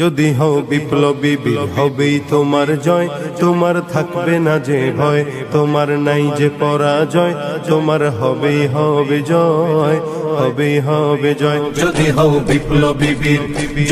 যদি হও বিপ্লবী বীর হবেই তোমার জয়, তোমার থাকবে না যে ভয়, তোমার নাই যে পরাজয়, তোমার হবেই হবে জয়, হবেই হবে জয়। যদি হও বিপ্লবী বীর,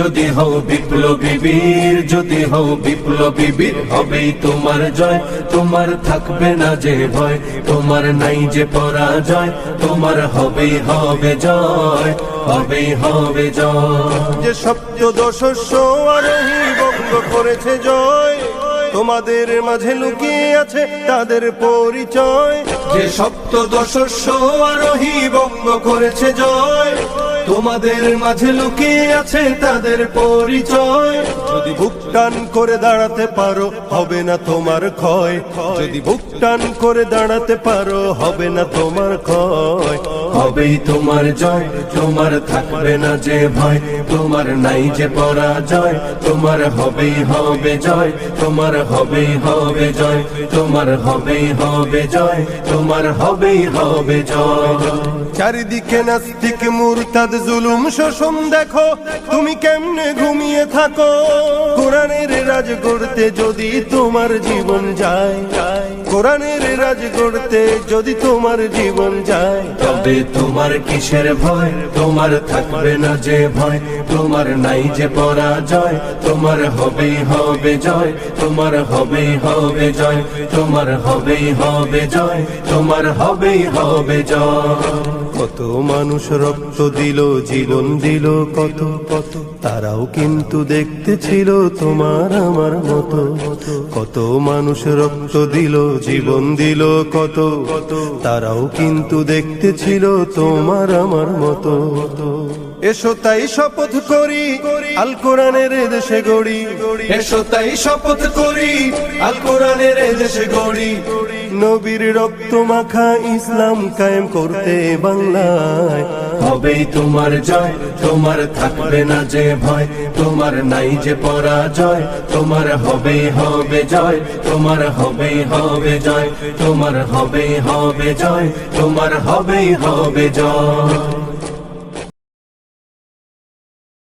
যদি হও বিপ্লবী বীর, যদি হও বিপ্লবী বীর, হবেই তোমার জয়, তোমার থাকবে না যে ভয়, তোমার নাই যে পরাজয়, তোমার হবেই হবে জয়, হবেই হবে জয়। যে সপ্তদশস্য আরোহী বঙ্গ করেছে জয়, তোমাদের মাঝে লুকিয়ে আছে তাদের পরিচয়। যে সপ্তদশস্য আরোহী বঙ্গ করেছে জয়, তোমাদের মাঝে লুকিয়ে আছে তাদের পরিচয়। যদি বুক টান করে দাঁড়াতে পারো হবে না তোমার ক্ষয়, যদি বুক টান করে দাঁড়াতে পারো হবে না তোমার ক্ষয়, হবেই তোমার জয়, তোমার থাকবে না যে ভয়, তোমার নাই যে পরাজয়, তোমার হবেই হবে জয়, তোমার হবেই হবে জয়, তোমার হবেই হবে জয়, তোমার হবেই হবে জয়। চারিদিকে নাস্তিক মুরতাদ জুলুম শোষণ দেখো, তুমি কেমনে ঘুমিয়ে থাকো। কোরআনের রাজ গড়তে যদি তোমার জীবন যায়, কোরআনের রাজ গড়তে যদি তোমার জীবন যায়, তবে তোমার কিসের ভয়, তোমার থাকবে না যে ভয়, তোমার নাই যে পরাজয়, তোমার হবেই হবে জয়, তোমার হবেই হবে জয়, তোমার হবেই হবে জয়, তোমার হবেই হবে জয়। কত মানুষ রক্ত দিল জীবন দিল কত কত, তারাও কিন্তু দেখতে ছিল তোমার আমার মতো। কত মানুষ রক্ত দিল জীবন দিল কত কত, তারাও কিন্তু দেখতে ছিল তোমার আমার মতো। এসো তাই শপথ করি আল কোরআনের দেশে গড়ি, এসো তাই শপথ করি আল কোরআনের দেশে গড়ি, নবীর রক্ত মাখা ইসলাম কায়েম করতে বাংলায়। হবেই তোমার জয়, তোমার থাকবে না যে ভয়, তোমার নাই যে পরাজয়, তোমার হবেই হবে জয়, তোমার হবেই হবে জয়, তোমার হবেই হবে জয়, তোমার হবেই হবে জয়।